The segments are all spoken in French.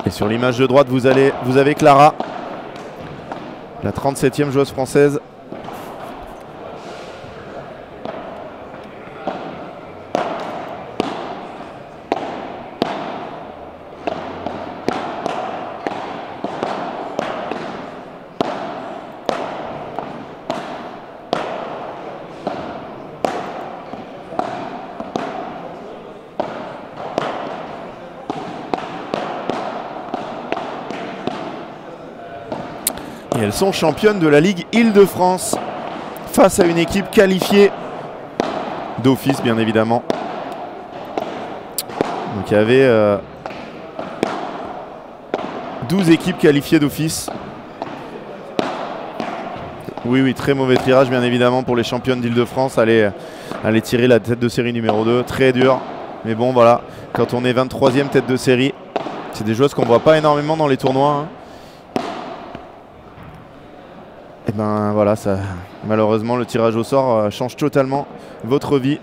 Et sur l'image de droite, vous avez Clara, la 37e joueuse française. Et elles sont championnes de la Ligue Île-de-France face à une équipe qualifiée d'office, bien évidemment. Donc il y avait 12 équipes qualifiées d'office. Oui, très mauvais tirage, bien évidemment, pour les championnes d'Île-de-France. Aller tirer la tête de série numéro 2, très dur. Mais bon, voilà, quand on est 23e tête de série, c'est des joueuses qu'on ne voit pas énormément dans les tournois, hein. Et ben voilà, ça, malheureusement, le tirage au sort change totalement votre vie.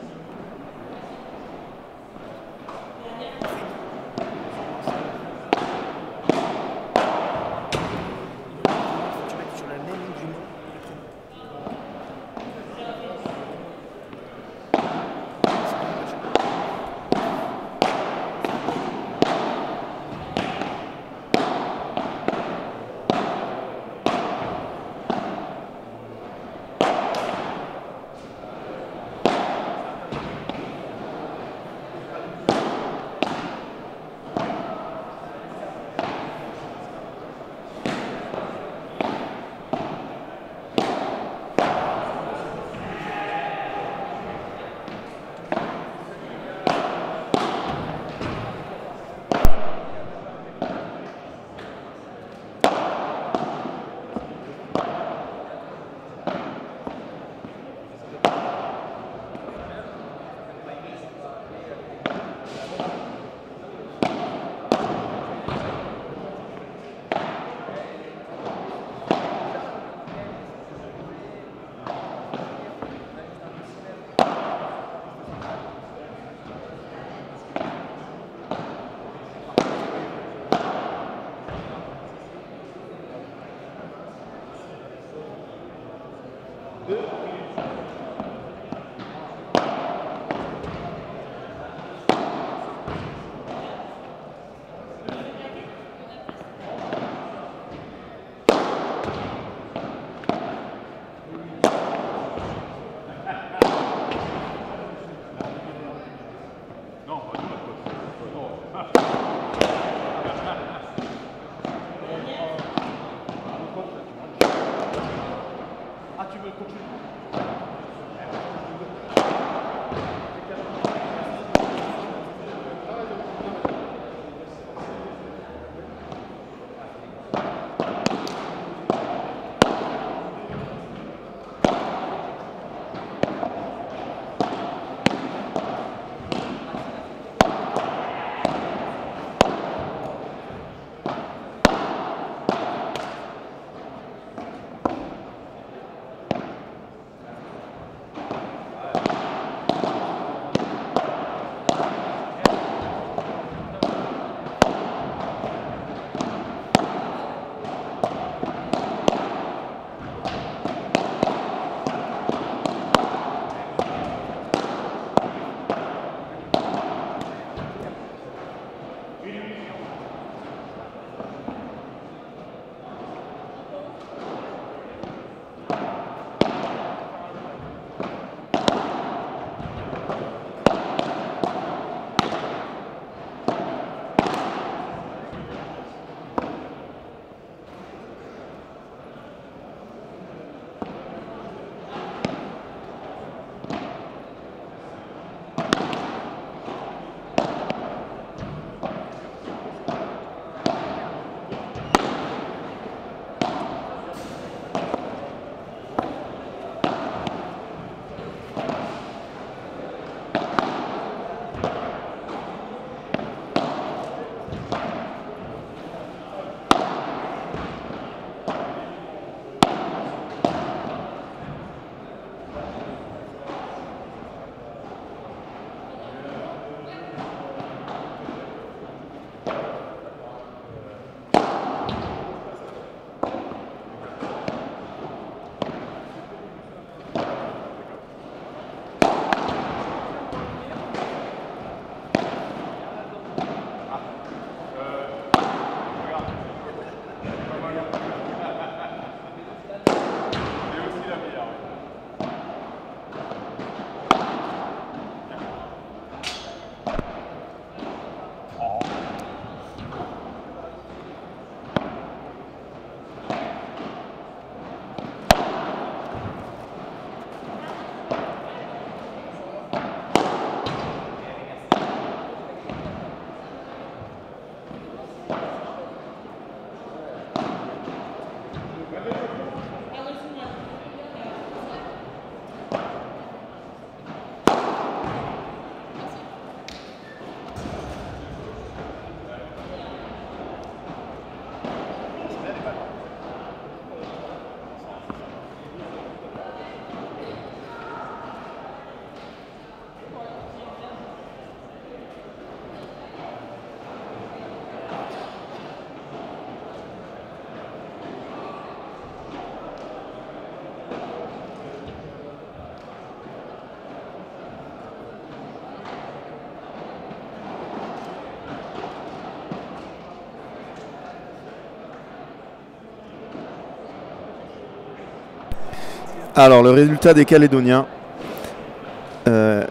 Alors le résultat des Calédoniens,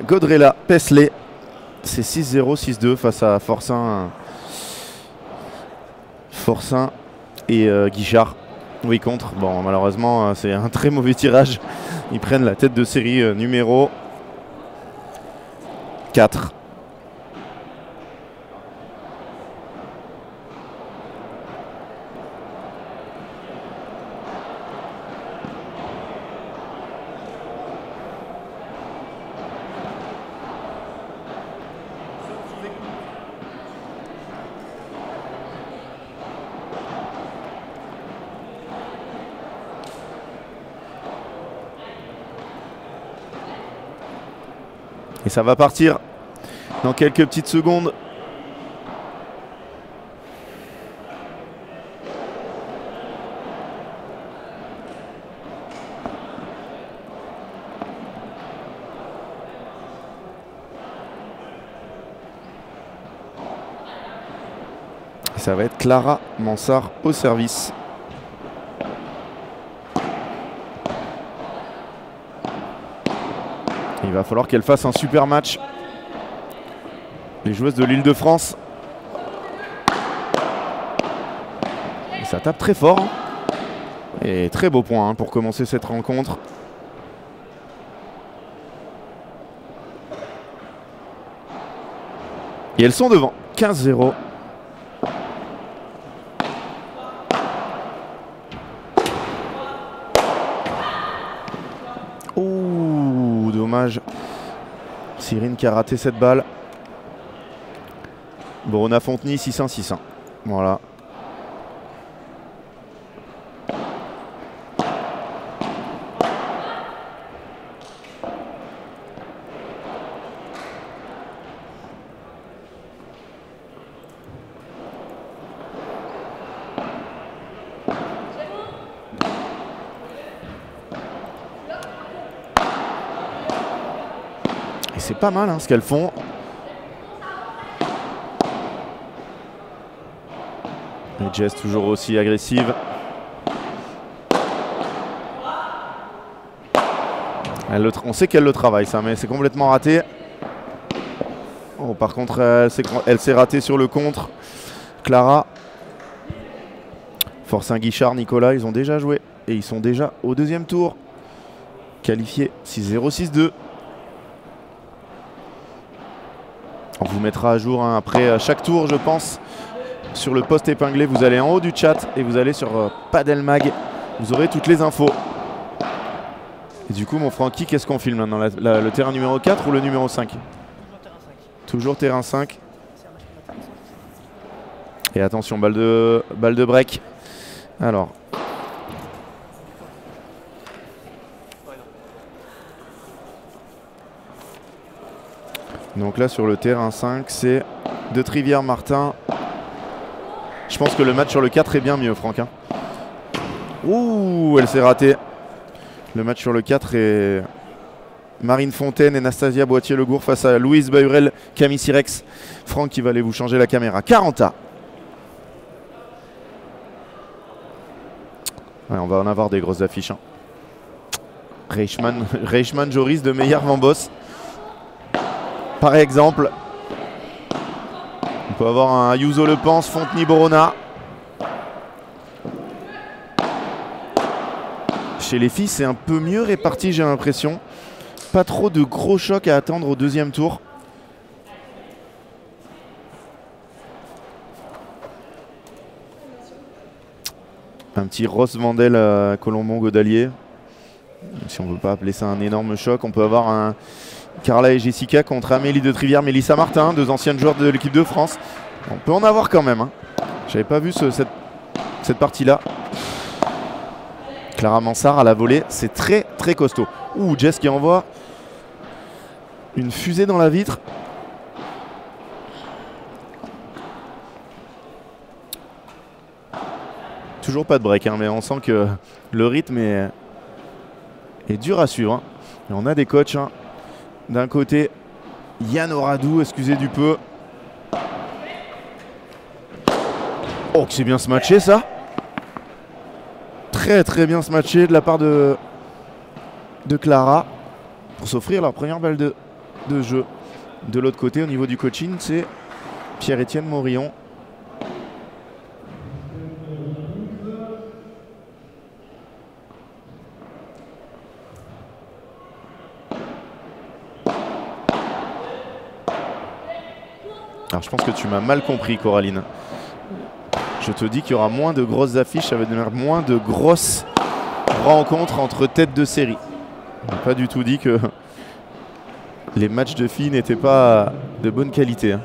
Godrella, Pesley, c'est 6-0, 6-2 face à Forcin et Guichard. Oui, contre. Bon, malheureusement, c'est un très mauvais tirage. Ils prennent la tête de série numéro 4. Et ça va partir dans quelques petites secondes. Et ça va être Clara Mansart au service. Il va falloir qu'elle fasse un super match. Les joueuses de l'Île-de-France. Et ça tape très fort. Et très beau point pour commencer cette rencontre. Et elles sont devant. 15-0. Ouh, dommage. Cyrine qui a raté cette balle. Borona Fontenay, 6-1-6-1. Voilà. Et c'est pas mal ce qu'elles font. Et Jess toujours aussi agressive. On sait qu'elle le travaille ça, mais c'est complètement raté. Oh, par contre, elle s'est ratée sur le contre. Clara. Forcin Guichard, Nicolas, ils ont déjà joué. Et ils sont déjà au deuxième tour. Qualifiés 6-0, 6-2. On vous mettra à jour après chaque tour, je pense. Sur le post épinglé, vous allez en haut du chat et vous allez sur Padel Mag. Vous aurez toutes les infos. Et du coup, mon Francky, qu'est-ce qu'on filme maintenant? Le terrain numéro 4 ou le numéro 5? Toujours terrain 5. Et attention, balle de break. Alors. Donc là, sur le terrain 5, c'est de Trivière-Martin. Je pense que le match sur le 4 est bien mieux, Franck. Ouh, elle s'est ratée. Le match sur le 4 est Marine Fontaine et Nastasia Boitier-Legour face à Louise Bahurel, Camille Sirex. Franck qui va aller vous changer la caméra. 40A. Ouais, on va en avoir des grosses affiches. Reichmann Joris de Meyer Van Boss. Par exemple. On peut avoir un Ayuso Le Pense, Fontenay Borona. Chez les filles, c'est un peu mieux réparti, j'ai l'impression. Pas trop de gros chocs à attendre au deuxième tour. Un petit Ross Vandel à Colombon-Godalier. Si on ne veut pas appeler ça un énorme choc, on peut avoir un Carla et Jessica contre Amélie de Trivière, Mélissa Martin, deux anciennes joueurs de l'équipe de France. On peut en avoir quand même. J'avais pas vu cette partie-là. Clara Mansart à la volée, c'est très très costaud. Ouh, Jess qui envoie une fusée dans la vitre. Toujours pas de break, mais on sent que le rythme est dur à suivre. Et on a des coachs. D'un côté, Yann Oradou, excusez du peu. Oh, que c'est bien se matcher ça. Très très bien se matcher de la part de de Clara pour s'offrir leur première balle de jeu. De l'autre côté, au niveau du coaching, c'est Pierre-Étienne Morillon. Alors je pense que tu m'as mal compris, Coraline. Je te dis qu'il y aura moins de grosses affiches, ça veut dire moins de grosses rencontres entre têtes de série. Je n'ai pas du tout dit que les matchs de filles n'étaient pas de bonne qualité.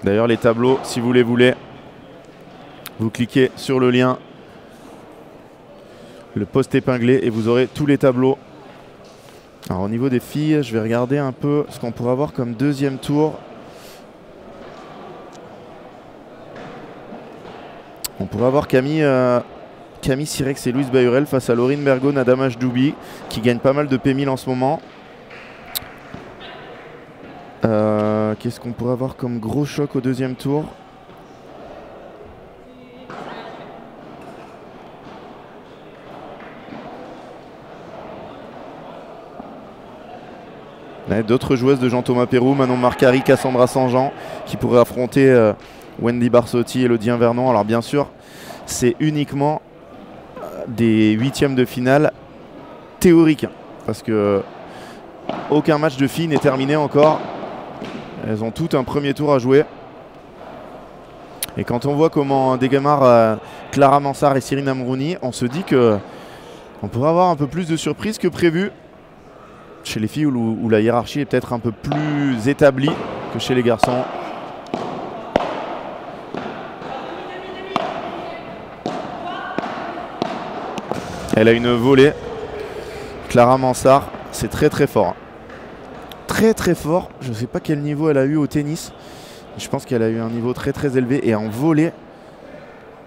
D'ailleurs, les tableaux, si vous les voulez, vous cliquez sur le lien, le post épinglé, et vous aurez tous les tableaux. Alors au niveau des filles, je vais regarder un peu ce qu'on pourrait avoir comme deuxième tour. On pourrait avoir Camille Sirex et Louise Bayurel face à Laurine Bergo, Nadama Jdoubi, qui gagnent pas mal de P1000 en ce moment. Qu'est-ce qu'on pourrait avoir comme gros choc au deuxième tour? D'autres joueuses de Jean-Thomas Pérou, Manon Marcari, Cassandra Sanjean, qui pourraient affronter Wendy Barsotti et Elodie Vernon. Alors bien sûr, c'est uniquement des huitièmes de finale théoriques, parce que aucun match de filles n'est terminé encore. Elles ont toutes un premier tour à jouer. Et quand on voit comment démarrent Clara Mansart et Cyrine Amrouni, on se dit que on pourrait avoir un peu plus de surprises que prévu chez les filles, où la hiérarchie est peut-être un peu plus établie que chez les garçons. Elle a une volée, Clara Mansart, c'est très très fort. Très très fort, je ne sais pas quel niveau elle a eu au tennis. Je pense qu'elle a eu un niveau très très élevé, et en volée,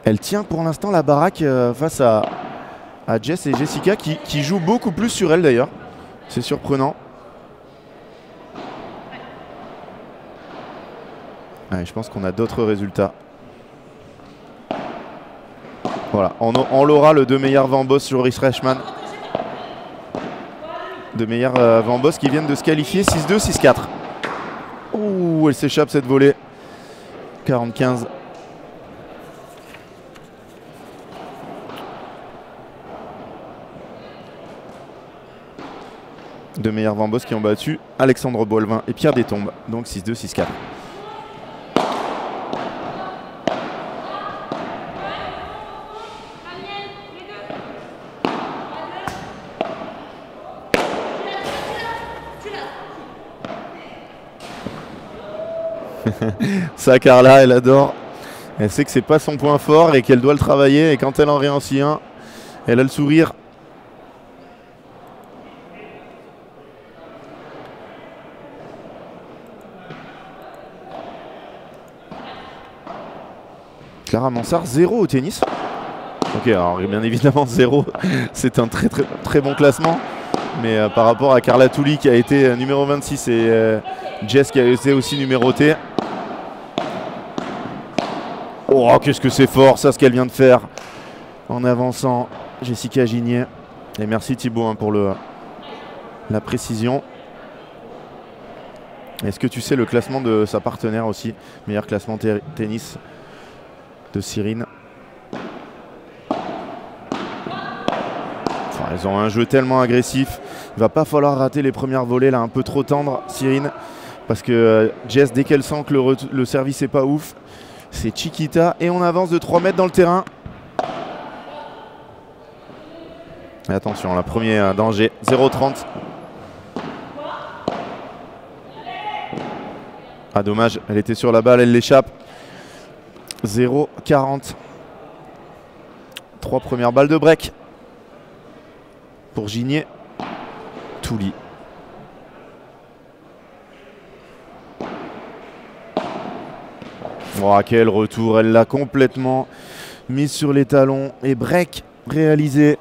elle tient pour l'instant la baraque face à Jess et Jessica qui jouent beaucoup plus sur elle d'ailleurs. C'est surprenant. Ouais, je pense qu'on a d'autres résultats. Voilà, on l'aura le 2 meilleurs Van Boss, Joris Reichmann. 2 meilleurs Van Boss qui viennent de se qualifier 6-2, 6-4. Ouh, elle s'échappe cette volée. 45. Deux meilleurs Van Boss qui ont battu Alexandre Boilvin et Pierre Détombe. Donc 6-2, 6-4. Ça, Carla, elle adore. Elle sait que c'est pas son point fort et qu'elle doit le travailler. Et quand elle en réussit un, elle a le sourire. Clara Mansart, 0 au tennis. Ok, alors bien évidemment 0, c'est un très bon classement. Mais par rapport à Carla Touli qui a été numéro 26 et Jess qui a été aussi numérotée. Oh, qu'est-ce que c'est fort ça, ce qu'elle vient de faire en avançant Jessica Gigné. Et merci Thibaut pour la précision. Est-ce que tu sais le classement de sa partenaire aussi? Meilleur classement tennis de Cyrine. Enfin, elles ont un jeu tellement agressif. Il va pas falloir rater les premières volées là, un peu trop tendre, Cyrine. Parce que Jess, dès qu'elle sent que le service est pas ouf, c'est Chiquita. Et on avance de 3 mètres dans le terrain. Et attention, la première danger, 0,30. Ah dommage, elle était sur la balle, elle l'échappe. 0,40. 3 premières balles de break pour Gigné. Touli. Oh, quel retour, elle l'a complètement mise sur les talons et break réalisé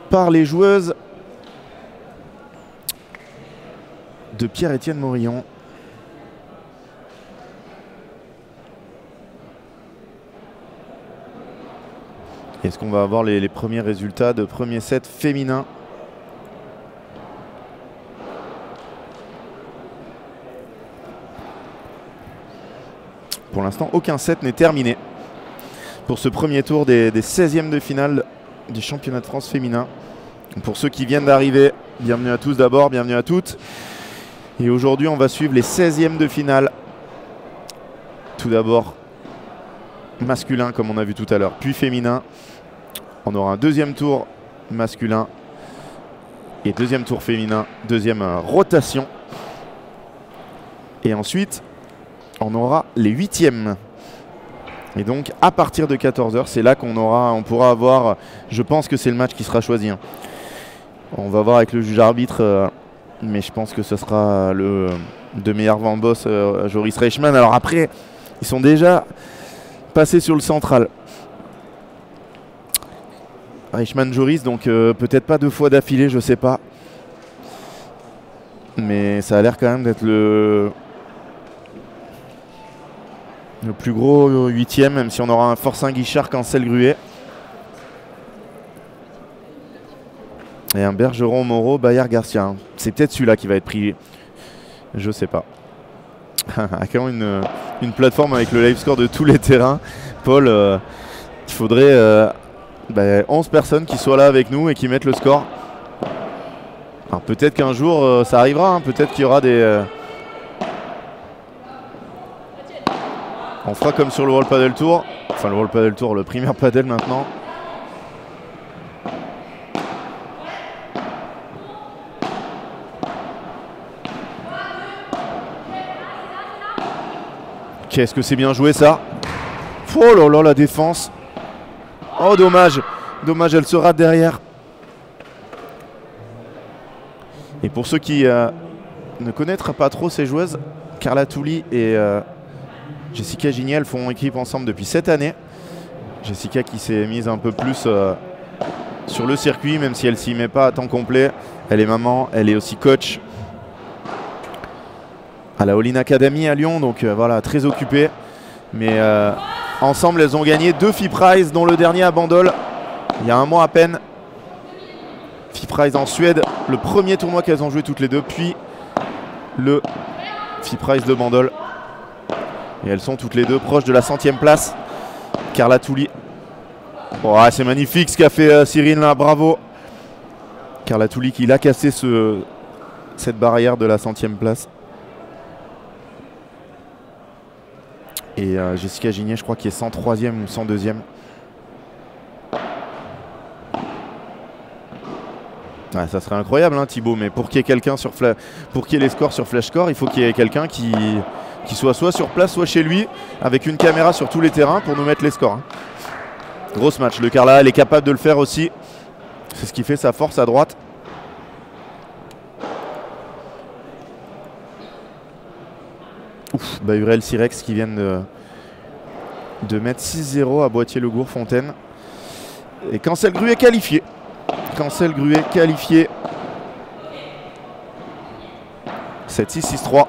par les joueuses de Pierre-Étienne Morillon. Est-ce qu'on va avoir les premiers résultats de premier set féminin? Pour l'instant, aucun set n'est terminé pour ce premier tour des 16e de finale du championnat de France féminin. Pour ceux qui viennent d'arriver, bienvenue à tous d'abord, bienvenue à toutes. Et aujourd'hui, on va suivre les 16e de finale. Tout d'abord, masculin comme on a vu tout à l'heure, puis féminin. On aura un deuxième tour masculin et deuxième tour féminin, deuxième rotation. Et ensuite, on aura les 8e. Et donc, à partir de 14 h, c'est là on pourra avoir, je pense que c'est le match qui sera choisi. Hein. On va voir avec le juge arbitre, mais je pense que ce sera le de meilleur Van Boss, Joris Reichmann. Alors après, ils sont déjà passés sur le central. Reichmann Joris, donc peut-être pas 2 fois d'affilée, je sais pas. Mais ça a l'air quand même d'être le plus gros 8e, même si on aura un Forcin Guichard, Cancel Gruet. Et un Bergeron Moreau, Bayard Garcia. C'est peut-être celui-là qui va être pris. Je sais pas. Quand une plateforme avec le live score de tous les terrains. Paul, il faudrait 11 personnes qui soient là avec nous et qui mettent le score. Alors peut-être qu'un jour ça arrivera, hein. Peut-être qu'il y aura des... On fera comme sur le World Padel Tour. Enfin le World Padel Tour, le Premier Padel maintenant. Qu'est-ce que c'est bien joué ça. Oh là là, la défense. Oh dommage. Dommage, elle se rate derrière. Et pour ceux qui ne connaîtraient pas trop ces joueuses, Carla Touli et Jessica Giniel font équipe ensemble depuis cette année. Jessica qui s'est mise un peu plus sur le circuit, même si elle s'y met pas à temps complet. Elle est maman, elle est aussi coach à la All-in Academy à Lyon, donc voilà, très occupée. Mais ensemble, elles ont gagné 2 FI Prize, dont le dernier à Bandol, il y a un mois à peine. FI Prize en Suède, le premier tournoi qu'elles ont joué toutes les deux, puis le FI Prize de Bandol. Et elles sont toutes les deux proches de la 100e place. Carla Touli. Oh, c'est magnifique ce qu'a fait Cyril là, bravo. Carla Touli qui l'a cassé cette barrière de la 100e place. Et Jessica Ginier, je crois, qui est 103e ou 102e. Ouais, ça serait incroyable, hein, Thibaut, mais pour qu'il y ait quelqu'un pour qu'il y ait les scores sur Flash Score, il faut qu'il y ait quelqu'un qui soit sur place, soit chez lui, avec une caméra sur tous les terrains pour nous mettre les scores. Hein. Gros match de Carla, elle est capable de le faire aussi. C'est ce qui fait sa force à droite. Ouf, Urel Sirex qui viennent de mettre 6-0 à Boîtier-le-Gour-Fontaine. Et Cancel Gruet qualifié. Cancel Gruet qualifié. 7-6, 6-3.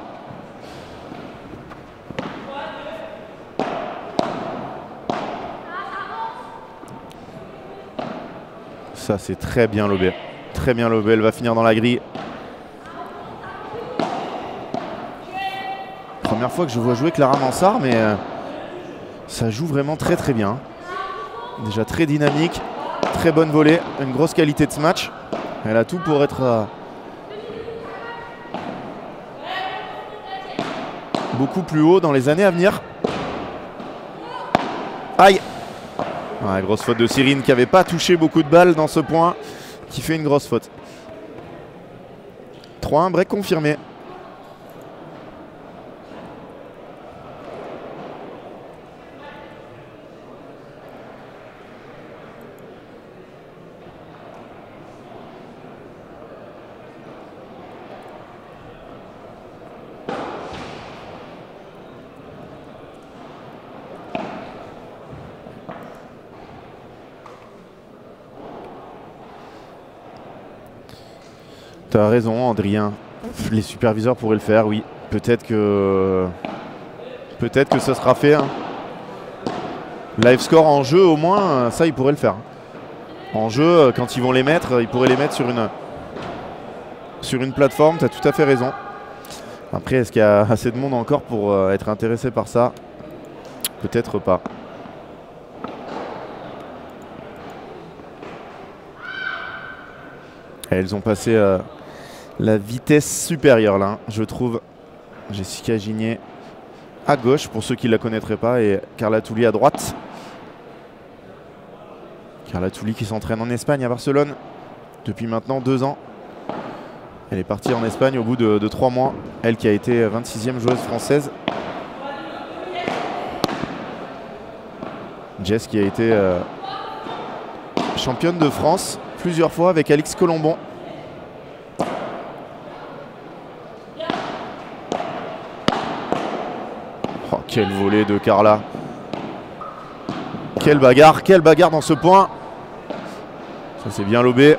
Ça c'est très bien lobé. Très bien lobé, elle va finir dans la grille. Première fois que je vois jouer Clara Mansart, mais ça joue vraiment très très bien. Déjà très dynamique, très bonne volée, une grosse qualité de ce match. Elle a tout pour être beaucoup plus haut dans les années à venir. Aïe! Ouais, grosse faute de Cyrine qui n'avait pas touché beaucoup de balles dans ce point, qui fait une grosse faute. 3-1, break confirmé. Tu as raison, Adrien. Les superviseurs pourraient le faire, oui. Peut-être que ce sera fait. Hein. Live score en jeu, au moins, ça, ils pourraient le faire. En jeu, quand ils vont les mettre, ils pourraient les mettre sur une plateforme, tu as tout à fait raison. Après, est-ce qu'il y a assez de monde encore pour être intéressé par ça? Peut-être pas. Et elles ont passé la vitesse supérieure là, hein, je trouve. Jessica Gigné à gauche, pour ceux qui ne la connaîtraient pas, et Carla Touli à droite. Carla Touli qui s'entraîne en Espagne, à Barcelone, depuis maintenant 2 ans. Elle est partie en Espagne au bout de 3 mois. Elle qui a été 26e joueuse française. Jess qui a été championne de France plusieurs fois avec Alix Colombon. Oh, quel volet de Carla. Quelle bagarre dans ce point. Ça c'est bien lobé.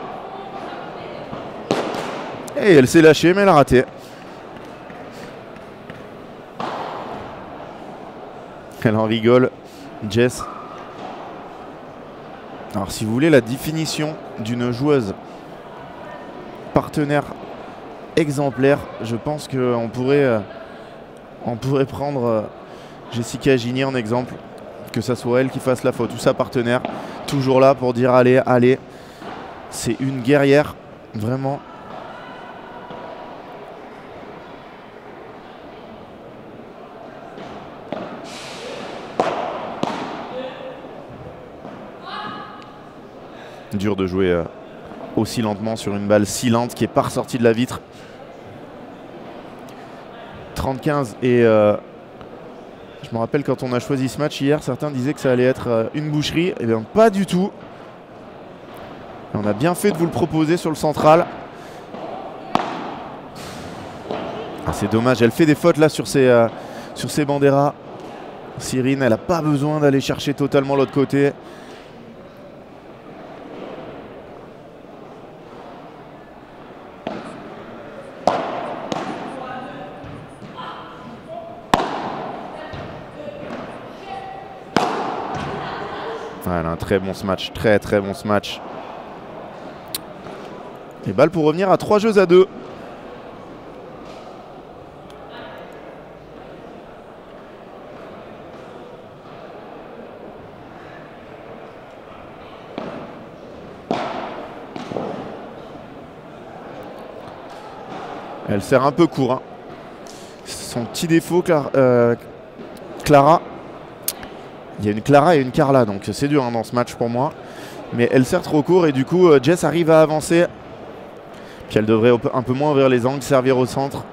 Et elle s'est lâchée mais elle a raté. Elle en rigole, Jess. Alors si vous voulez la définition d'une joueuse partenaire exemplaire, je pense qu'on pourrait prendre Jessica Gigné en exemple. Que ça soit elle qui fasse la faute ou sa partenaire. Toujours là pour dire allez, allez. C'est une guerrière, vraiment. Dur de jouer aussi lentement sur une balle si lente qui n'est pas ressortie de la vitre. 30-15 et je me rappelle quand on a choisi ce match hier, certains disaient que ça allait être une boucherie. Eh bien pas du tout. Et on a bien fait de vous le proposer sur le central. Ah, c'est dommage, elle fait des fautes là sur ses banderas. Cyrine, elle n'a pas besoin d'aller chercher totalement l'autre côté. Elle a un très bon match, très bon match. Et balle pour revenir à 3 jeux à 2. Elle sert un peu court. Hein. Son petit défaut, Clara. Il y a une Clara et une Carla, donc c'est dur hein, dans ce match pour moi. Mais elle sert trop court et du coup Jess arrive à avancer. Puis elle devrait un peu moins ouvrir les angles, servir au centre.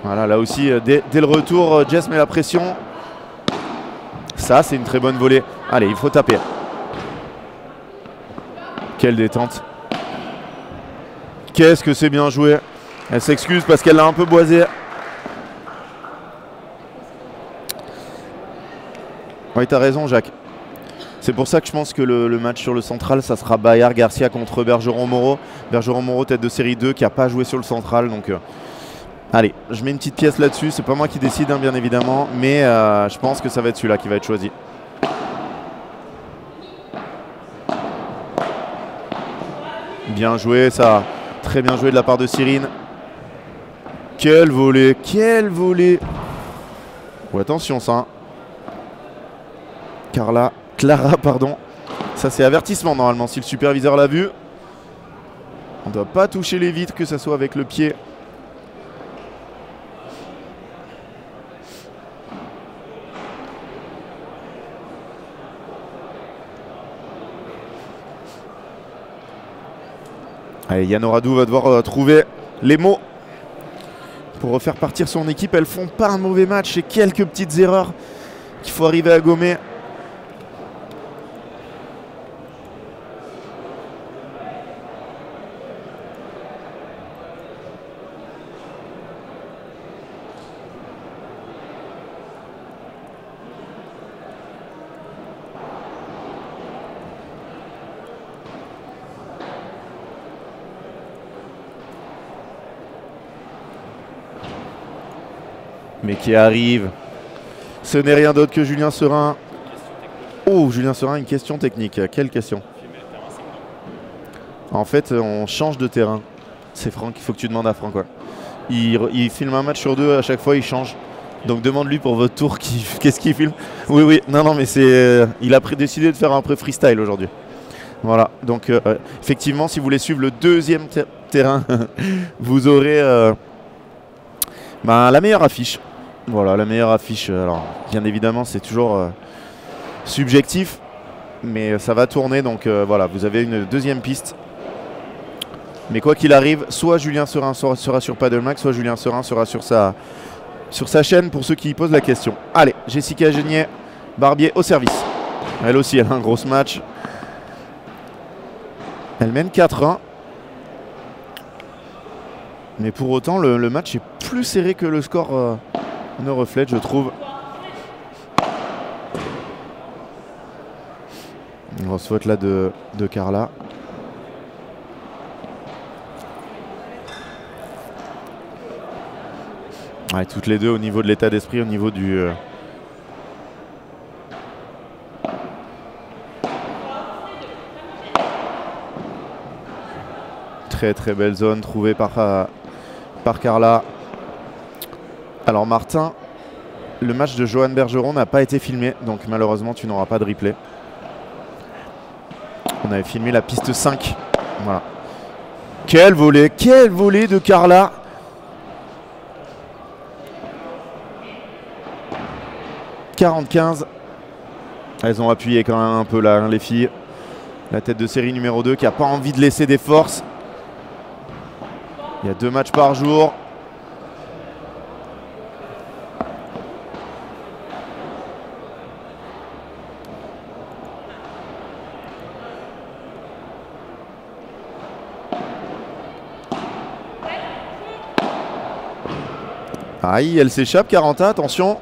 Voilà, là aussi, dès le retour, Jess met la pression. Ça, c'est une très bonne volée. Allez, il faut taper. Quelle détente. Qu'est-ce que c'est bien joué. Elle s'excuse parce qu'elle l'a un peu boisé. Oui, t'as raison, Jacques. C'est pour ça que je pense que le match sur le central, ça sera Bayard Garcia contre Bergeron Moreau. Bergeron Moreau, tête de série 2, qui n'a pas joué sur le central. Donc, allez, je mets une petite pièce là-dessus. C'est pas moi qui décide, hein, bien évidemment. Mais je pense que ça va être celui-là qui va être choisi. Bien joué, ça. Très bien joué de la part de Cyrine. Quel volet, quel volet. Oh, attention, ça. Clara, pardon. Ça, c'est avertissement normalement si le superviseur l'a vu. On ne doit pas toucher les vitres, que ce soit avec le pied. Allez, Yann Oradou va devoir trouver les mots pour refaire partir son équipe. Elles font pas un mauvais match et quelques petites erreurs qu'il faut arriver à gommer. Mais qui arrive. Ce n'est rien d'autre que Julien Serin. Oh, Oh, Julien Serin, une question technique. Quelle question? En fait, on change de terrain. C'est Franck, il faut que tu demandes à Franck. Ouais. Il filme un match sur deux, à chaque fois il change. Donc demande-lui pour votre tour qu'est-ce qu'il filme. Oui, oui, non, mais c'est. Il a décidé de faire un peu freestyle aujourd'hui. Voilà, donc effectivement, si vous voulez suivre le deuxième terrain, vous aurez la meilleure affiche. Voilà, la meilleure affiche. Alors, bien évidemment, c'est toujours subjectif, mais ça va tourner. Donc voilà, vous avez une deuxième piste. Mais quoi qu'il arrive, soit Julien Serin sera sur Paddlemax, soit Julien Serin sera sur sa chaîne pour ceux qui posent la question. Allez, Jessica Genier, Barbier au service. Elle aussi, elle a un gros match. Elle mène 4-1. Mais pour autant, le match est plus serré que le score ne reflète, je trouve. Grosse faute là de Carla. Ouais, toutes les deux au niveau de l'état d'esprit, au niveau du... Très très belle zone trouvée par Carla. Alors Martin, le match de Johan Bergeron n'a pas été filmé, donc malheureusement tu n'auras pas de replay. On avait filmé la piste 5. Voilà. Quel volley de Carla. « 40-15 ». Elles ont appuyé quand même un peu là, hein, les filles. La tête de série numéro 2 qui n'a pas envie de laisser des forces. Il y a 2 matchs par jour. Aïe, elle s'échappe, 40, attention.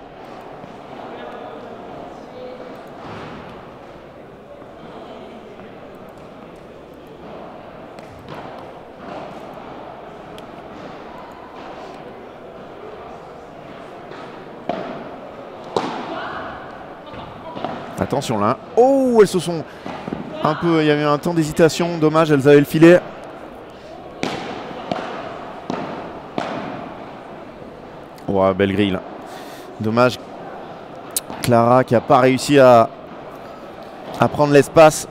Attention là. Oh, elles se sont un peu... Il y avait un temps d'hésitation. Dommage, elles avaient le filet. Ouais, belle grille là. Dommage. Clara qui n'a pas réussi à prendre l'espace.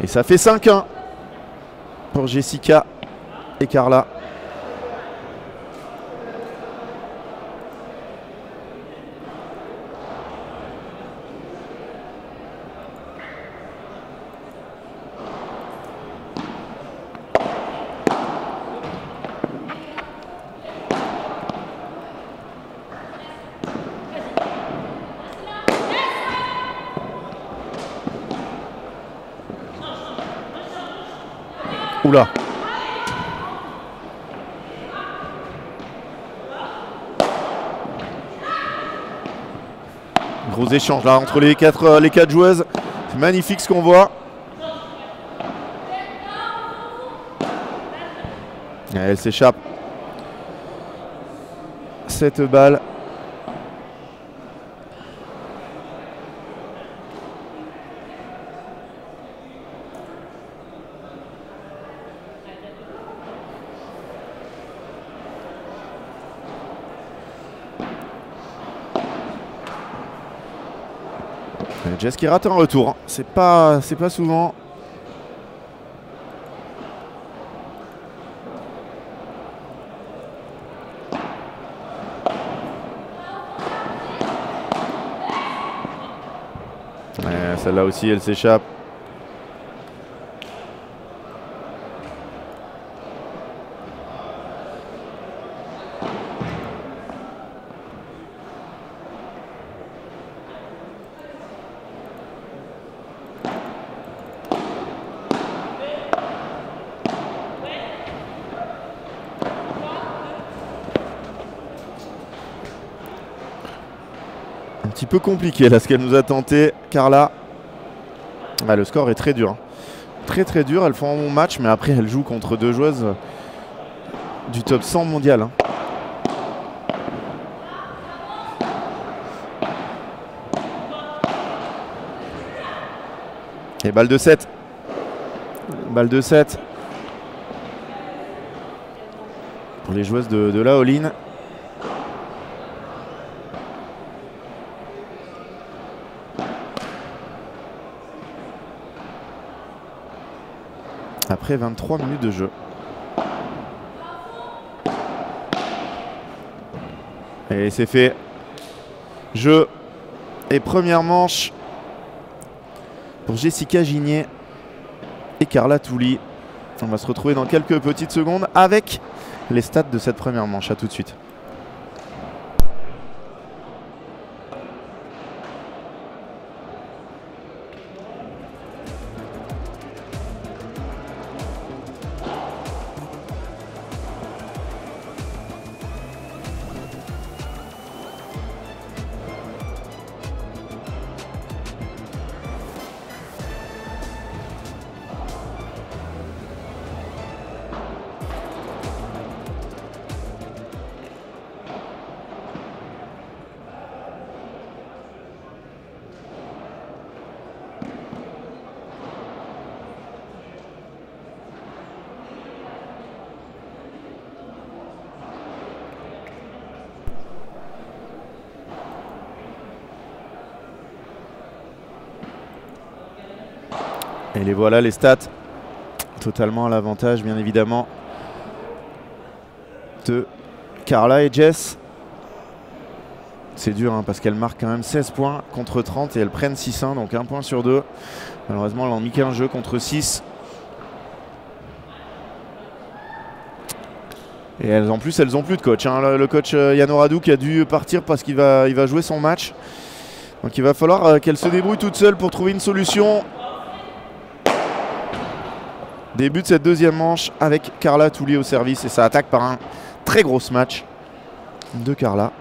Et ça fait 5-1 pour Jessica et Carla. Oula. Gros échange là entre les quatre joueuses. C'est magnifique ce qu'on voit. Et elle s'échappe. 7 balles. Jess qui rate un retour, c'est pas souvent. Celle-là aussi, elle s'échappe. Un petit peu compliqué là ce qu'elle nous a tenté, Carla. Ah, le score est très dur. Très très dur. Elles font un bon match, mais après elles jouent contre deux joueuses du top 100 mondial. Hein. Et balle de 7. Balle de 7. Pour les joueuses de la all-in. Après 23 minutes de jeu. Et c'est fait. Jeu. Et première manche pour Jessica Gigné et Carla Touli. On va se retrouver dans quelques petites secondes avec les stats de cette première manche. À tout de suite. Et les voilà les stats, totalement à l'avantage bien évidemment de Carla et Jess. C'est dur hein, parce qu'elles marquent quand même 16 points contre 30 et elles prennent 6-1, donc 1 point sur 2. Malheureusement elles n'ont mis qu'un jeu contre 6. Et elles, en plus elles n'ont plus de coach. Hein. Le coach Yann Oradou qui a dû partir parce qu'il va jouer son match. Donc il va falloir qu'elles se débrouillent toutes seules pour trouver une solution. Début de cette deuxième manche avec Carla Touli au service et ça attaque par un très gros match de Carla.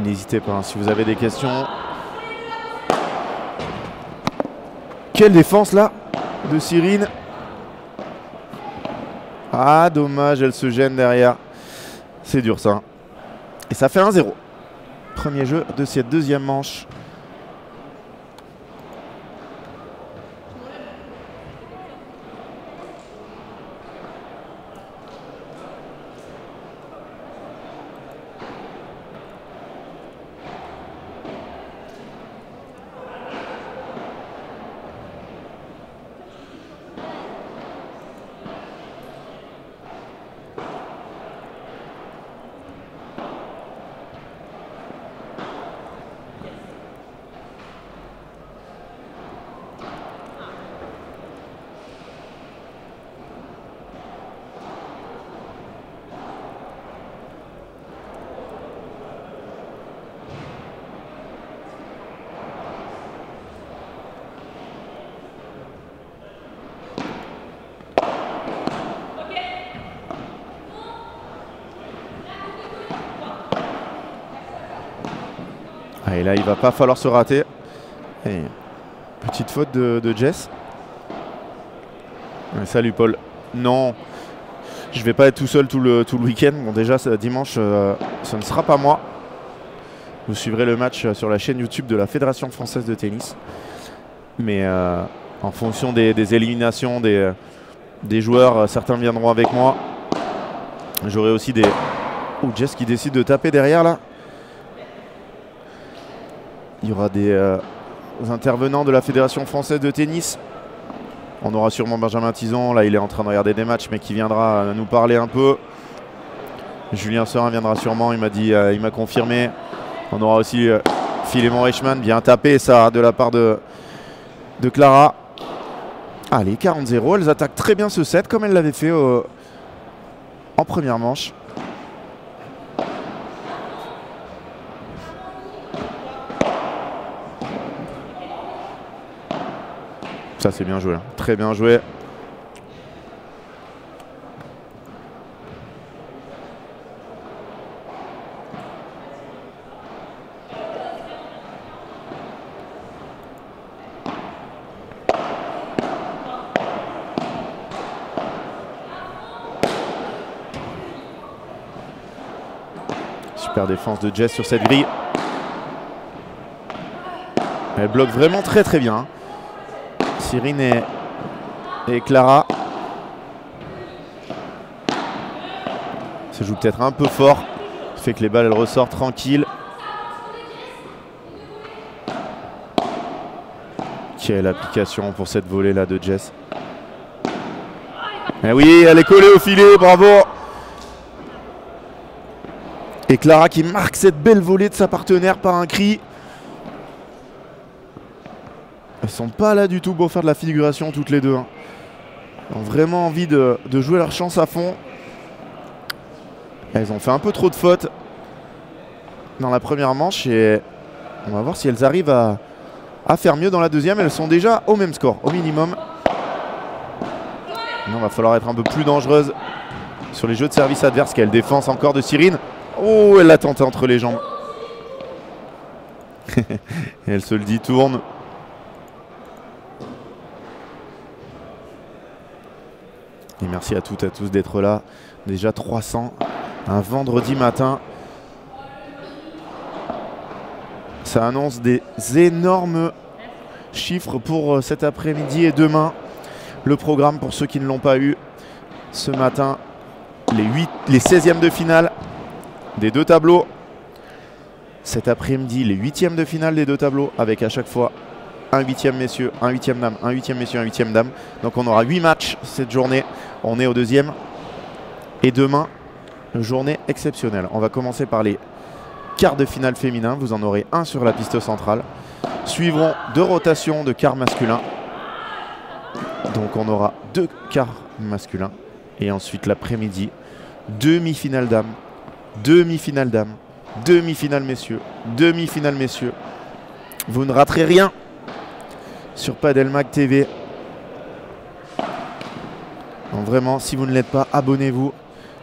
N'hésitez pas hein, si vous avez des questions. Quelle défense là de Cyrine. Ah dommage, elle se gêne derrière. C'est dur ça. Et ça fait 1-0. Premier jeu de cette deuxième manche. Ah, et là, il va pas falloir se rater. Et petite faute de Jess. Salut Paul. Non, je vais pas être tout seul tout le week-end. Bon déjà, dimanche, ce ne sera pas moi. Vous suivrez le match sur la chaîne YouTube de la Fédération française de tennis. Mais en fonction des éliminations des joueurs, certains viendront avec moi. J'aurai aussi des... Oh, Jess qui décide de taper derrière là. Il y aura des intervenants de la Fédération française de tennis. On aura sûrement Benjamin Tison, là il est en train de regarder des matchs, mais qui viendra nous parler un peu. Julien Serin viendra sûrement, il m'a dit, il m'a confirmé. On aura aussi Philémon Reichmann, bien tapé ça de la part de Clara. Allez, 40-0, elles attaquent très bien ce set comme elles l'avaient fait en première manche. Ça c'est bien joué, hein. Très bien joué. Super défense de Jess sur cette grille. Elle bloque vraiment très très bien, hein. Cyrine et Clara. Ça joue peut-être un peu fort. Ça fait que les balles elles ressortent tranquilles. Quelle application pour cette volée là de Jess. Et oui, elle est collée au filet, bravo. Et Clara qui marque cette belle volée de sa partenaire par un cri. Elles sont pas là du tout pour faire de la figuration toutes les deux, hein. Elles ont vraiment envie de jouer leur chance à fond. Elles ont fait un peu trop de fautes dans la première manche et on va voir si elles arrivent à faire mieux dans la deuxième. Elles sont déjà au même score, au minimum. Il va falloir être un peu plus dangereuse sur les jeux de service adverses. Quelle défense encore de Cyrine. Oh, elle l'a tenté entre les jambes. Et elle se le dit, tourne. Et merci à toutes et à tous d'être là. Déjà 300, un vendredi matin. Ça annonce des énormes chiffres pour cet après-midi et demain. Le programme pour ceux qui ne l'ont pas eu. Ce matin, les 16e de finale des deux tableaux. Cet après-midi, les 8e de finale des deux tableaux avec à chaque fois un 8e messieurs, un 8e dame, un 8e messieurs, un 8e dame. Donc on aura 8 matchs cette journée. On est au deuxième. Et demain, journée exceptionnelle. On va commencer par les quarts de finale féminins. Vous en aurez un sur la piste centrale. Suivront 2 rotations de quarts masculins. Donc on aura 2 quarts masculins. Et ensuite l'après-midi, demi-finale dames, demi-finale dames, demi-finale messieurs, demi-finale messieurs. Vous ne raterez rien sur Padel Mag TV. Donc vraiment, si vous ne l'êtes pas, abonnez-vous.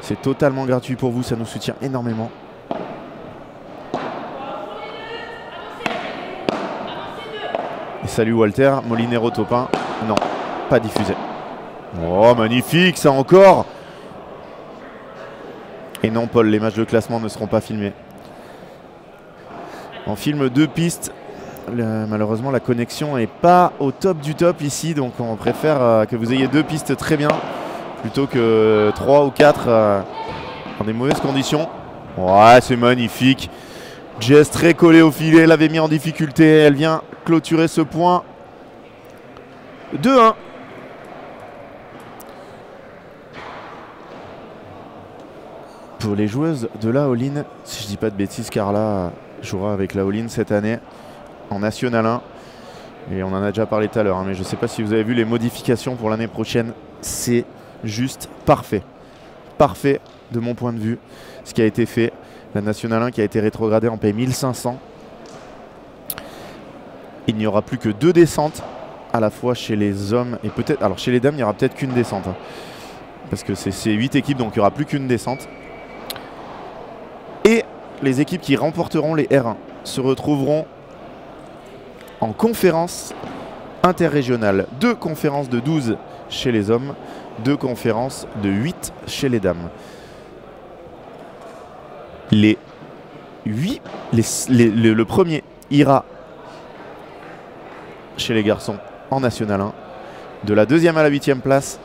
C'est totalement gratuit pour vous, ça nous soutient énormément. Et salut Walter, Molinero Topin. Non, pas diffusé. Oh, magnifique, ça encore. Et non, Paul, les matchs de classement ne seront pas filmés. On filme 2 pistes. Malheureusement, la connexion n'est pas au top du top ici. Donc, on préfère que vous ayez 2 pistes très bien plutôt que 3 ou 4 dans des mauvaises conditions. Ouais, c'est magnifique. Jess très collée au filet. Elle l'avait mis en difficulté. Elle vient clôturer ce point. 2-1. Pour les joueuses de la all-in, si je dis pas de bêtises, Carla jouera avec la all-in cette année en National 1. Et on en a déjà parlé tout à l'heure, hein, mais je ne sais pas si vous avez vu les modifications pour l'année prochaine. C'est juste parfait. Parfait de mon point de vue, ce qui a été fait. La National 1 qui a été rétrogradée en paye 1500. Il n'y aura plus que 2 descentes à la fois chez les hommes et peut-être... Alors chez les dames, il n'y aura peut-être qu'une descente. Hein, parce que c'est 8 équipes, donc il n'y aura plus qu'une descente. Et les équipes qui remporteront les R1 se retrouveront en conférence interrégionale. 2 conférences de 12 chez les hommes, 2 conférences de 8 chez les dames. Les le premier ira chez les garçons en National 1. De la 2e à la 8e place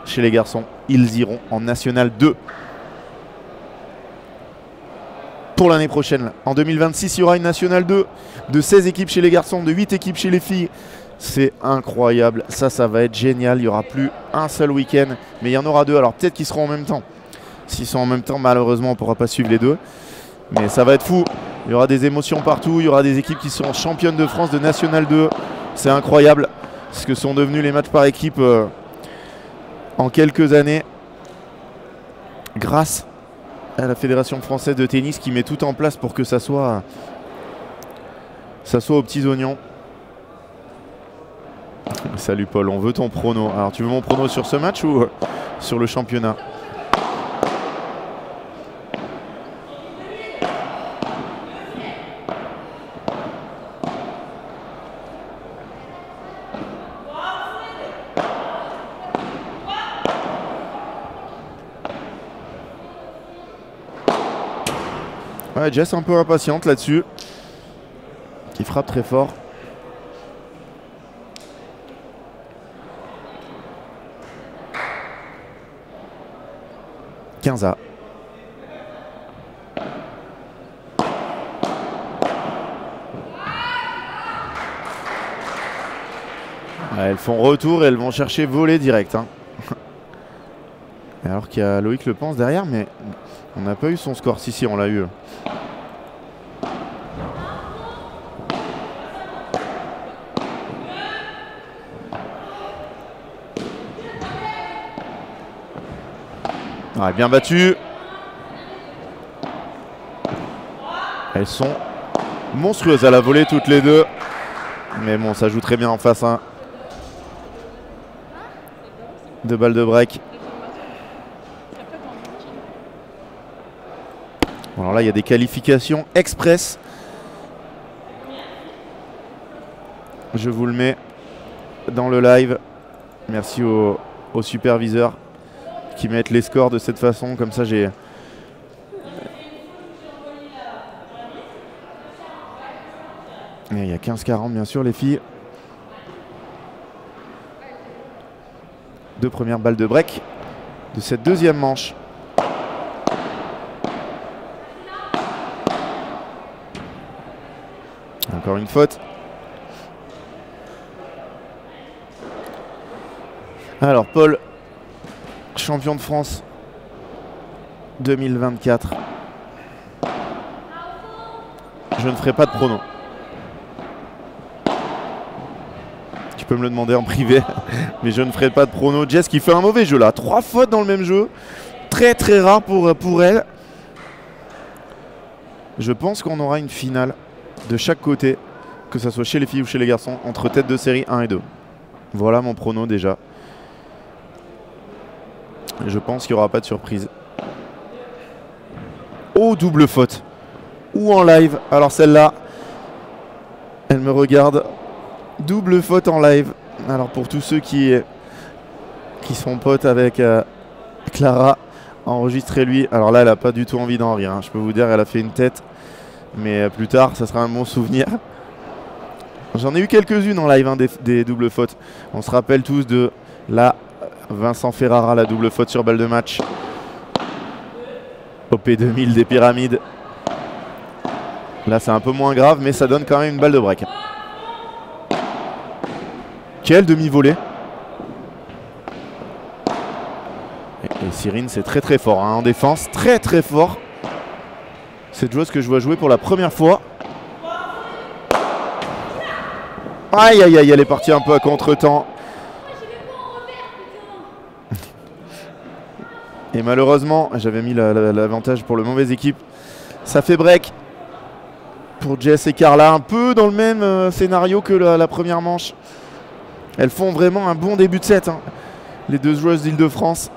chez les garçons, ils iront en National 2. Pour l'année prochaine, en 2026, il y aura une National 2 de 16 équipes chez les garçons, de 8 équipes chez les filles. C'est incroyable, ça va être génial. Il n'y aura plus un seul week-end, mais il y en aura 2. Alors peut-être qu'ils seront en même temps. S'ils sont en même temps, malheureusement, on ne pourra pas suivre les 2. Mais ça va être fou. Il y aura des émotions partout. Il y aura des équipes qui seront championnes de France de National 2. C'est incroyable ce que sont devenus les matchs par équipe en quelques années. Grâce à la Fédération française de tennis qui met tout en place pour que ça soit aux petits oignons. Salut Paul, on veut ton prono. Alors tu veux mon prono sur ce match ou sur le championnat? Ouais, Jess un peu impatiente là-dessus. Qui frappe très fort. Quinza. Ouais, elles font retour et elles vont chercher voler direct. Hein. Alors qu'il y a Loïc Le Pense derrière, mais on n'a pas eu son score. Si, on l'a eu. Ouais, bien battu. Elles sont monstrueuses à la volée toutes les deux. Mais bon, ça joue très bien en face. Hein. 2 balles de break. Alors là, il y a des qualifications express. Je vous le mets dans le live. Merci aux superviseurs qui mettent les scores de cette façon. Comme ça, j'ai... Et il y a 15-40 bien sûr les filles. 2 premières balles de break de cette deuxième manche. Encore une faute. Alors Paul, champion de France 2024. Je ne ferai pas de prono. Tu peux me le demander en privé, mais je ne ferai pas de prono. Jess qui fait un mauvais jeu là. 3 fautes dans le même jeu. Très très rare pour elle. Je pense qu'on aura une finale de chaque côté, que ce soit chez les filles ou chez les garçons, entre tête de série 1 et 2. Voilà mon prono déjà. Je pense qu'il n'y aura pas de surprise. Oh, double faute. Ou en live. Alors celle-là, elle me regarde. Double faute en live. Alors pour tous ceux qui sont potes avec Clara, enregistrez-lui. Alors là, elle n'a pas du tout envie d'en rire. Hein. Je peux vous dire, elle a fait une tête. Mais plus tard, ça sera un bon souvenir. J'en ai eu quelques-unes en live, hein, des doubles fautes. On se rappelle tous de la Vincent Ferrara, la double faute sur balle de match. Au P2000 des pyramides. Là, c'est un peu moins grave, mais ça donne quand même une balle de break. Quelle demi-volée. Et Cyrine, c'est très très fort hein, en défense. Très très fort. Cette joueuse que je vois jouer pour la première fois. Aïe aïe aïe, elle est partie un peu à contre-temps. Et malheureusement, j'avais mis l'avantage pour le mauvaise équipe. Ça fait break pour Jess et Carla. Un peu dans le même scénario que la première manche. Elles font vraiment un bon début de set. Hein, les deux joueuses d'Île-de-France.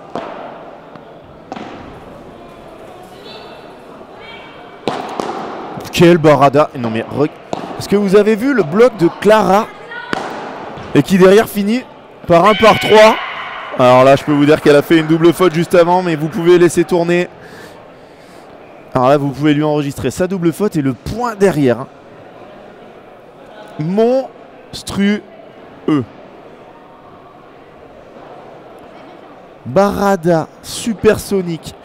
Quelle barada. Non mais est-ce que vous avez vu le bloc de Clara et qui derrière finit par un par 3. Alors là je peux vous dire qu'elle a fait une double faute juste avant, mais vous pouvez laisser tourner Alors là, vous pouvez lui enregistrer sa double faute et le point derrière. Monstrueux. Barada supersonique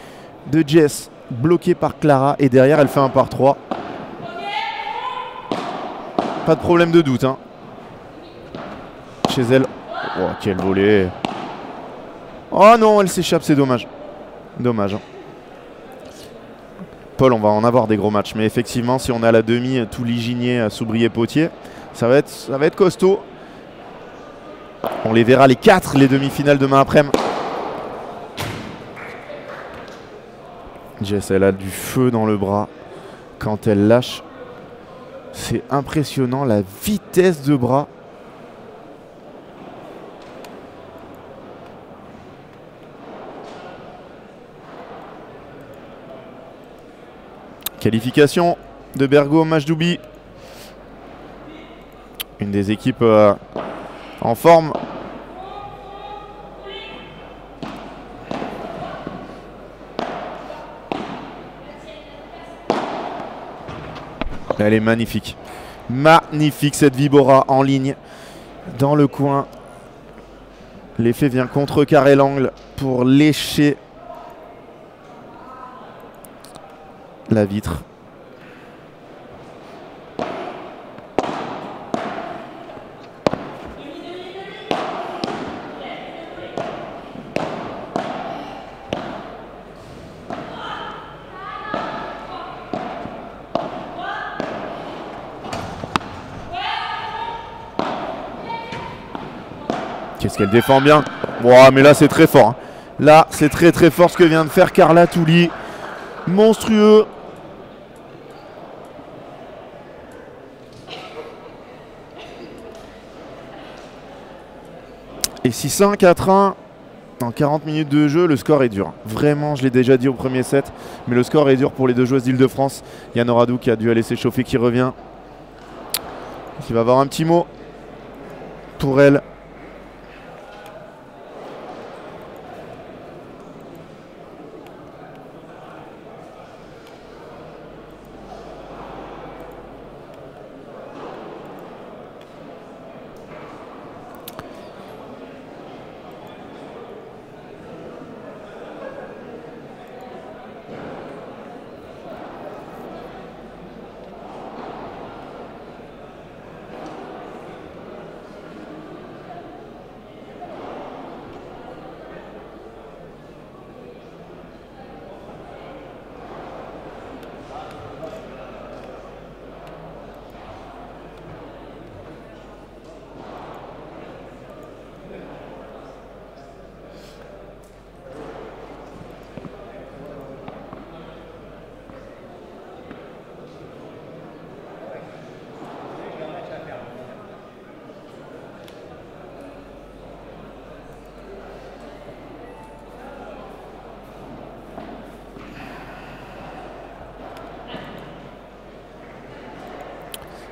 de Jess, bloqué par Clara. Et derrière, elle fait un par 3. Pas de problème de doute. Hein. Chez elle. Oh, quel volet. Oh non, elle s'échappe, c'est dommage. Dommage. Hein. Paul, on va en avoir des gros matchs. Mais effectivement, si on a la demi, tout Liginier, Soubrier, Potier, ça va être costaud. On les verra les 4, les demi-finales demain après-midi. Jess, elle a du feu dans le bras quand elle lâche. C'est impressionnant la vitesse de bras. Qualification de Bergo au match d'Oubi. Une des équipes en forme. Elle est magnifique. Magnifique cette Vibora en ligne. Dans le coin. L'effet vient contrecarrer l'angle pour lécher la vitre. Qu'est-ce qu'elle défend bien. Wow, mais là c'est très fort. Hein. Là c'est très fort ce que vient de faire Carla Touli. Monstrueux. Et 6-1, 4-1 en 40 minutes de jeu, le score est dur. Vraiment, je l'ai déjà dit au premier set, mais le score est dur pour les deux joueuses d'Île-de-France. Yann Oradou qui a dû aller s'échauffer, qui revient. Qui va avoir un petit mot pour elle.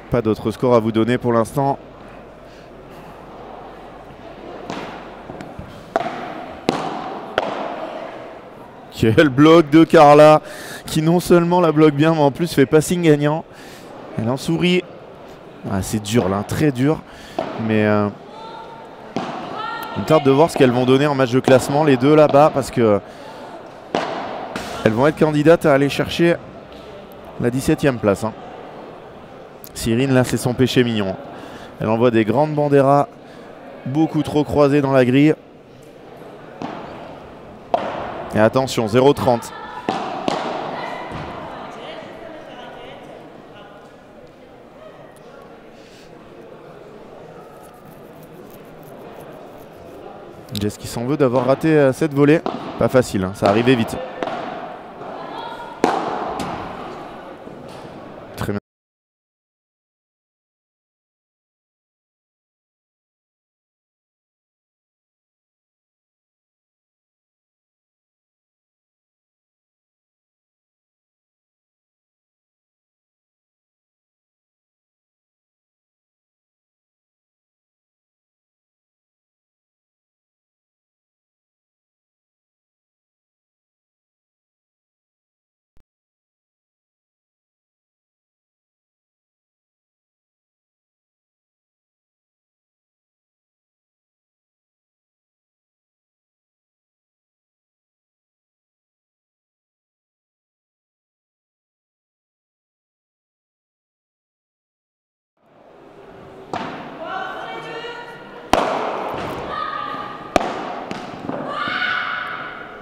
Pas d'autre score à vous donner pour l'instant. Quel bloc de Carla qui non seulement la bloque bien mais en plus fait passing gagnant. Elle en sourit. Ah, c'est dur là, très dur. Mais il me tarde de voir ce qu'elles vont donner en match de classement les deux là-bas parce que elles vont être candidates à aller chercher la 17e place. Hein. Cyrine, là, c'est son péché mignon. Elle envoie des grandes banderas, beaucoup trop croisées dans la grille. Et attention, 0,30. Jess qui s'en veut d'avoir raté cette volée. Pas facile, hein, ça arrivait vite.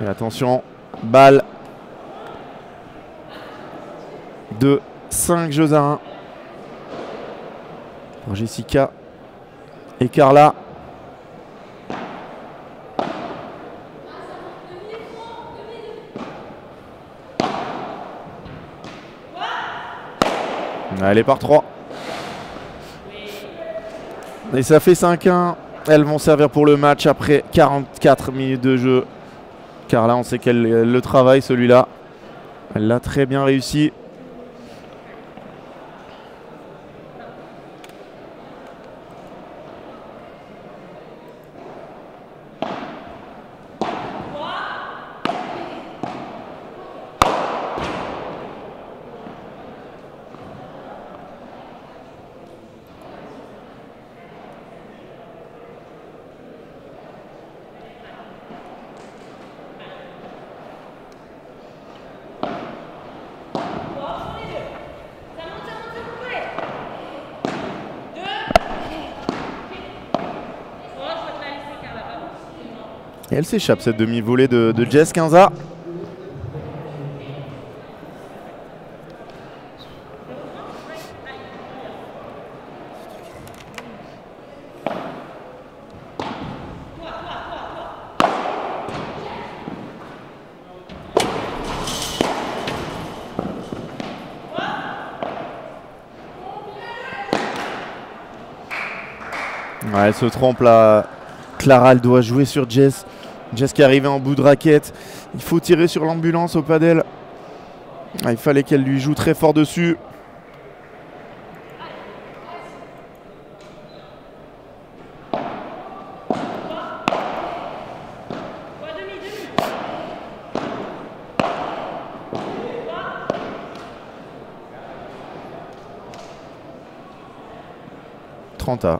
Et attention, balle de 5 jeux à 1 pour Jessica et Carla. Elle est par 3. Et ça fait 5-1. Elles vont servir pour le match après 44 minutes de jeu. Carla, on sait qu'elle le travaille celui-là. Elle l'a très bien réussi. Et elle s'échappe cette demi-volée de Jess Quinza. Ouais, elle se trompe là. Clara, elle doit jouer sur Jess. Jess qui est arrivée en bout de raquette. Il faut tirer sur l'ambulance au padel. Ah, il fallait qu'elle lui joue très fort dessus. À.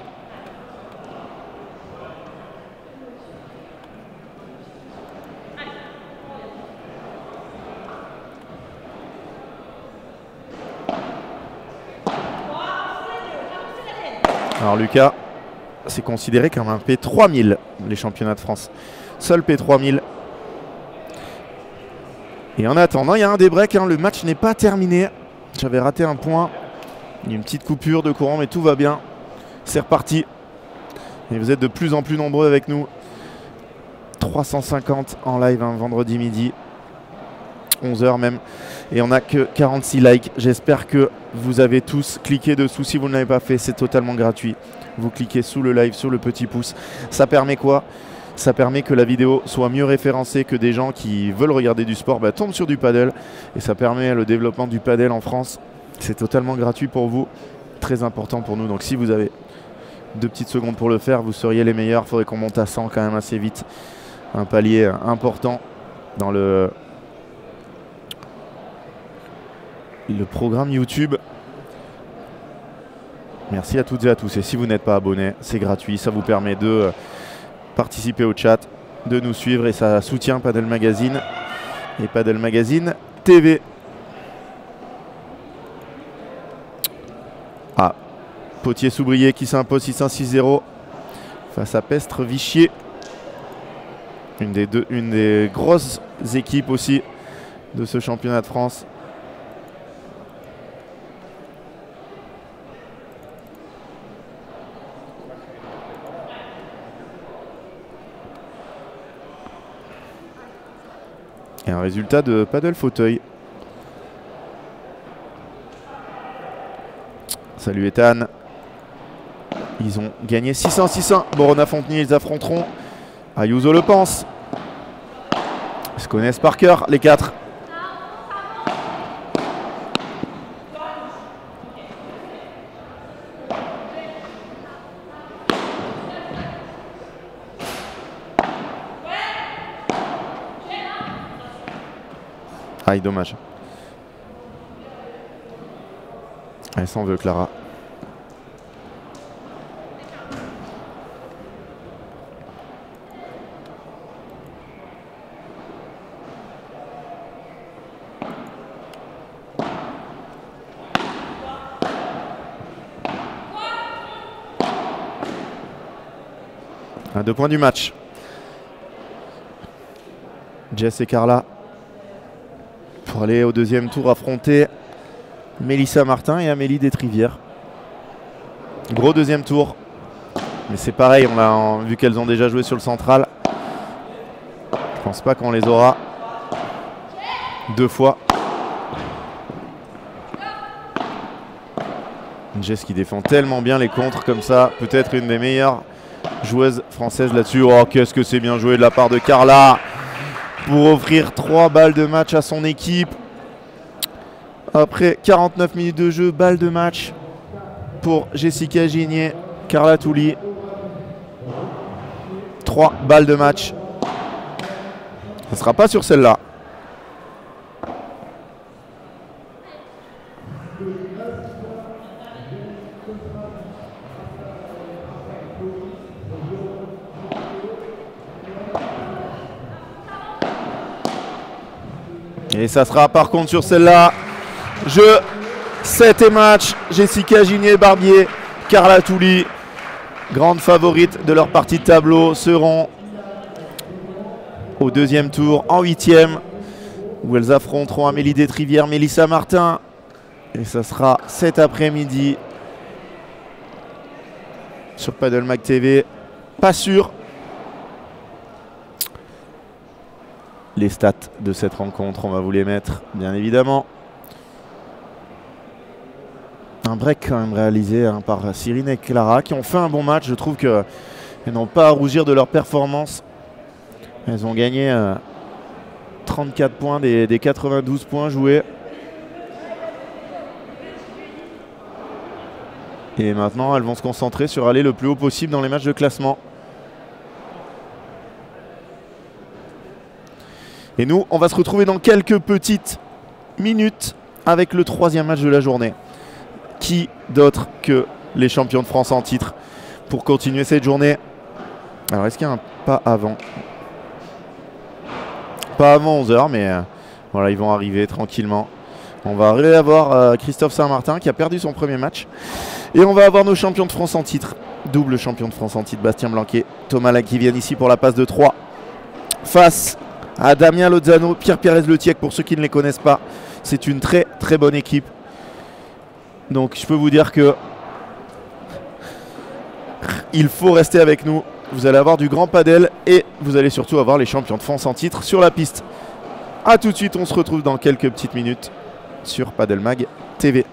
Alors Lucas, c'est considéré comme un P3000, les championnats de France. Seul P3000. Et en attendant, il y a un débreak, hein, le match n'est pas terminé. J'avais raté un point. Il y a une petite coupure de courant, mais tout va bien. C'est reparti. Et vous êtes de plus en plus nombreux avec nous. 350 en live, hein, vendredi midi. 11h même. Et on n'a que 46 likes. J'espère que vous avez tous cliqué dessous. Si vous ne l'avez pas fait, c'est totalement gratuit. Vous cliquez sous le live, sur le petit pouce. Ça permet quoi? Ça permet que la vidéo soit mieux référencée, que des gens qui veulent regarder du sport tombent sur du padel. Et ça permet le développement du padel en France. C'est totalement gratuit pour vous. Très important pour nous. Donc si vous avez 2 petites secondes pour le faire, vous seriez les meilleurs. Il faudrait qu'on monte à 100 quand même assez vite. Un palier important dans le programme YouTube. Merci à toutes et à tous. Et si vous n'êtes pas abonné, c'est gratuit. Ça vous permet de participer au chat, de nous suivre et ça soutient Padel Magazine et Padel Magazine TV. Ah, Potier-Soubrier qui s'impose 6-1-6-0 face à Pestre-Vichier. Une des grosses équipes aussi de ce championnat de France. Et un résultat de Padel Fauteuil. Salut Ethan. Ils ont gagné 6-1-6-1. Borona-Fontenay, ils affronteront Ayuso Le Pense. Ils se connaissent par cœur, les 4. Aïe, dommage. Elle s'en veut, Clara. À 2 points du match. Jess et Carla pour aller au deuxième tour affronter Mélissa Martin et Amélie Destrivière. Gros deuxième tour. Mais c'est pareil, vu qu'elles ont déjà joué sur le central. Je pense pas qu'on les aura 2 fois. Jess qui défend tellement bien les contres comme ça. Peut-être une des meilleures joueuses françaises là-dessus. Oh, qu'est-ce que c'est bien joué de la part de Carla pour offrir 3 balles de match à son équipe. Après 49 minutes de jeu, balle de match pour Jessica Gigné, Carla Touli. 3 balles de match. Ce ne sera pas sur celle-là. Et ça sera par contre sur celle-là. Jeu 7 et match. Jessica Gigné-Barbier, Carla Touli, grandes favorites de leur partie de tableau, seront au deuxième tour en 8e où elles affronteront Amélie Destrivière, Mélissa Martin. Et ça sera cet après-midi sur Padel Mag TV. Pas sûr. Les stats de cette rencontre, on va vous les mettre, bien évidemment. Un break quand même réalisé par Cyrine et Clara qui ont fait un bon match. Je trouve qu'elles n'ont pas à rougir de leur performance. Elles ont gagné 34 points des 92 points joués. Et maintenant, elles vont se concentrer sur aller le plus haut possible dans les matchs de classement. Et nous, on va se retrouver dans quelques petites minutes avec le 3e match de la journée. Qui d'autre que les champions de France en titre pour continuer cette journée? Alors, est-ce qu'il y a un pas avant? Pas avant 11h, mais voilà, ils vont arriver tranquillement. On va avoir Christophe Saint-Martin qui a perdu son premier match. Et on va avoir nos champions de France en titre. Double champion de France en titre, Bastien Blanquet, Thomas Lac qui viennent ici pour la passe de 3. Face à Damien Lozano, Pierre Pérez-Letiec, pour ceux qui ne les connaissent pas. C'est une très très bonne équipe. Donc je peux vous dire que il faut rester avec nous. Vous allez avoir du grand padel et vous allez surtout avoir les champions de France en titre sur la piste. A tout de suite, on se retrouve dans quelques petites minutes sur Padel Mag TV.